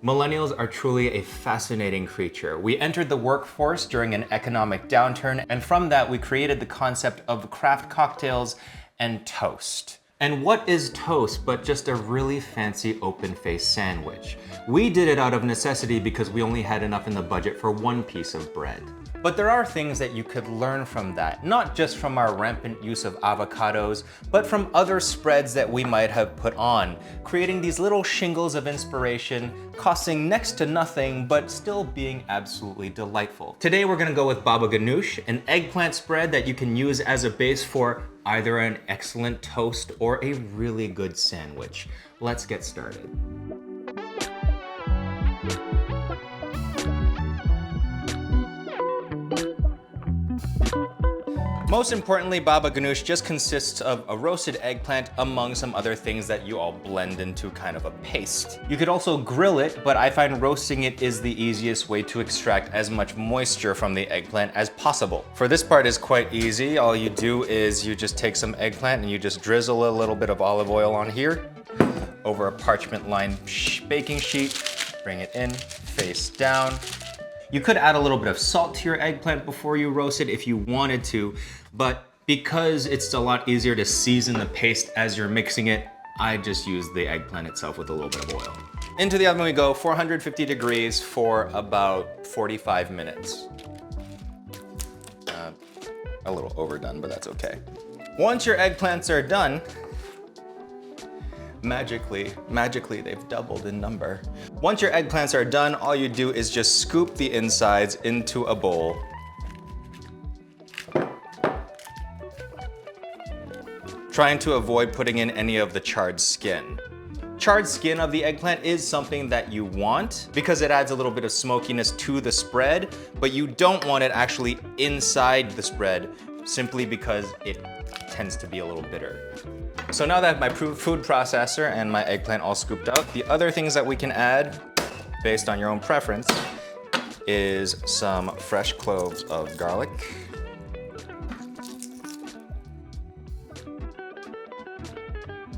Millennials are truly a fascinating creature. We entered the workforce during an economic downturn, and from that we created the concept of craft cocktails and toast. And what is toast but just a really fancy open-faced sandwich? We did it out of necessity because we only had enough in the budget for one piece of bread. But there are things that you could learn from that, not just from our rampant use of avocados, but from other spreads that we might have put on, creating these little shingles of inspiration, costing next to nothing, but still being absolutely delightful. Today we're gonna go with Baba Ghanoush, an eggplant spread that you can use as a base for either an excellent toast or a really good sandwich. Let's get started. Most importantly, Baba Ghanoush just consists of a roasted eggplant among some other things that you all blend into kind of a paste. You could also grill it, but I find roasting it is the easiest way to extract as much moisture from the eggplant as possible. For this part is quite easy. All you do is you just take some eggplant and you just drizzle a little bit of olive oil on here over a parchment-lined baking sheet, bring it in, face down. You could add a little bit of salt to your eggplant before you roast it if you wanted to, but because it's a lot easier to season the paste as you're mixing it, I just use the eggplant itself with a little bit of oil. Into the oven we go, 450 degrees for about 45 minutes. A little overdone, but that's okay. Once your eggplants are done, magically they've doubled in number. Once your eggplants are done, all you do is just scoop the insides into a bowl. Trying to avoid putting in any of the charred skin. Charred skin of the eggplant is something that you want because it adds a little bit of smokiness to the spread, but you don't want it actually inside the spread simply because it tends to be a little bitter. So now that I have my food processor and my eggplant all scooped out, the other things that we can add, based on your own preference, is some fresh cloves of garlic,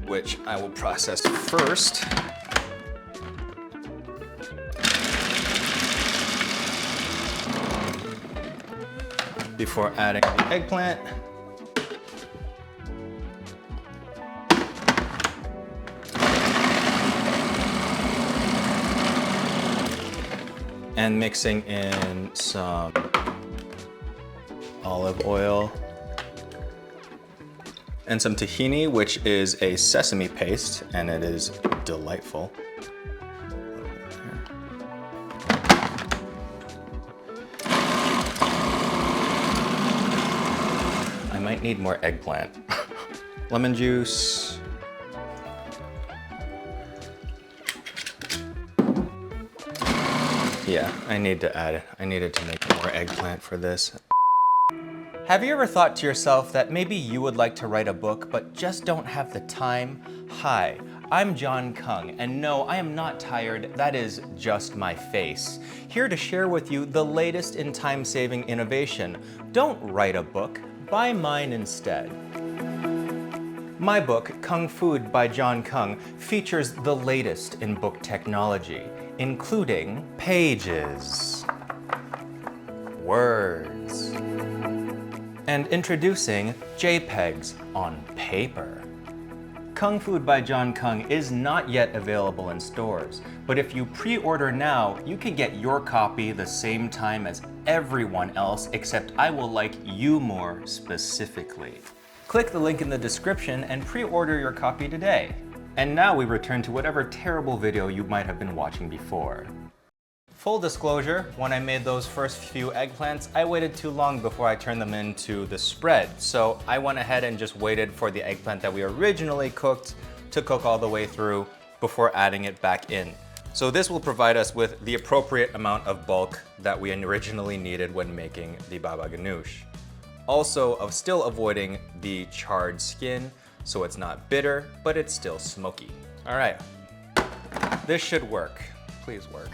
which I will process first. Before adding the eggplant. And mixing in some olive oil and some tahini, which is a sesame paste, and it is delightful. I might need more eggplant. Lemon juice. Yeah, I needed to make more eggplant for this. Have you ever thought to yourself that maybe you would like to write a book but just don't have the time? Hi, I'm John Kung, and no, I am not tired, that is just my face. Here to share with you the latest in time-saving innovation. Don't write a book, buy mine instead. My book, Kung Food by John Kung, features the latest in book technology, including pages, words, and introducing JPEGs on paper. Kung Food by John Kung is not yet available in stores, but if you pre-order now, you can get your copy the same time as everyone else, except I will like you more specifically. Click the link in the description and pre-order your copy today. And now we return to whatever terrible video you might have been watching before. Full disclosure, when I made those first few eggplants, I waited too long before I turned them into the spread. So I went ahead and just waited for the eggplant that we originally cooked to cook all the way through before adding it back in. So this will provide us with the appropriate amount of bulk that we originally needed when making the Baba Ghanoush. Also, still avoiding the charred skin, so it's not bitter, but it's still smoky. All right, this should work. Please work.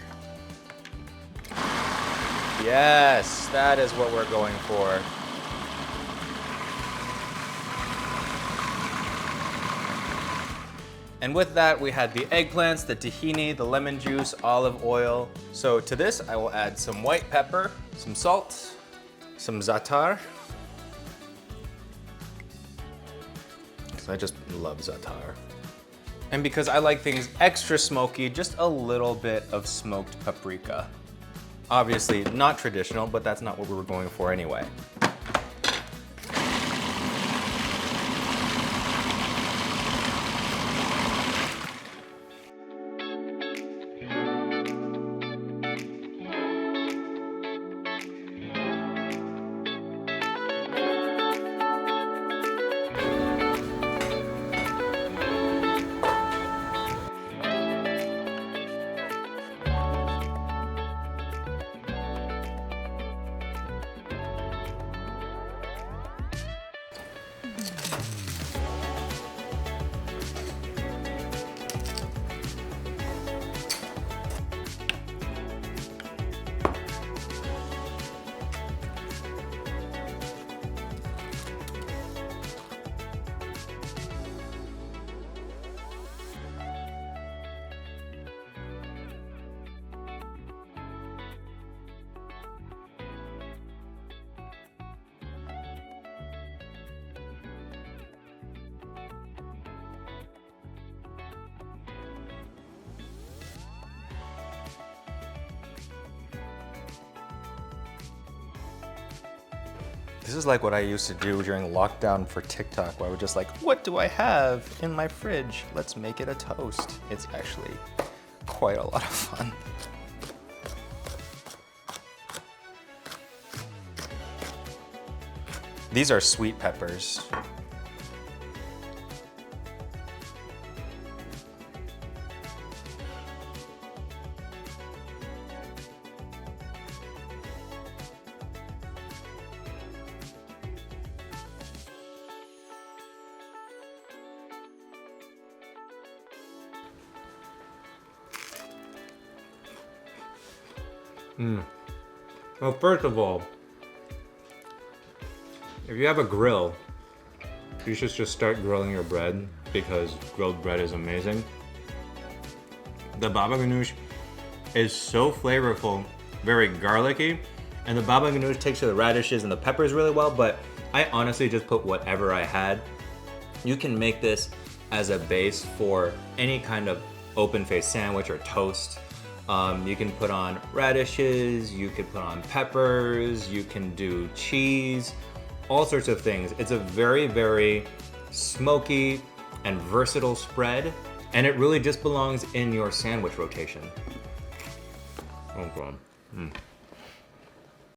Yes, that is what we're going for. And with that, we had the eggplants, the tahini, the lemon juice, olive oil. So to this, I will add some white pepper, some salt, some za'atar. Because I just love za'atar. And because I like things extra smoky, just a little bit of smoked paprika. Obviously not traditional, but that's not what we were going for anyway. This is like what I used to do during lockdown for TikTok, where I would just like, what do I have in my fridge? Let's make it a toast. It's actually quite a lot of fun. These are sweet peppers. Well, first of all, if you have a grill, you should just start grilling your bread because grilled bread is amazing. The Baba Ghanoush is so flavorful, very garlicky, and the Baba Ghanoush takes to the radishes and the peppers really well, but I honestly just put whatever I had. You can make this as a base for any kind of open-faced sandwich or toast. You can put on radishes, you could put on peppers, you can do cheese, all sorts of things. It's a very, very smoky and versatile spread, and it really just belongs in your sandwich rotation. Oh God.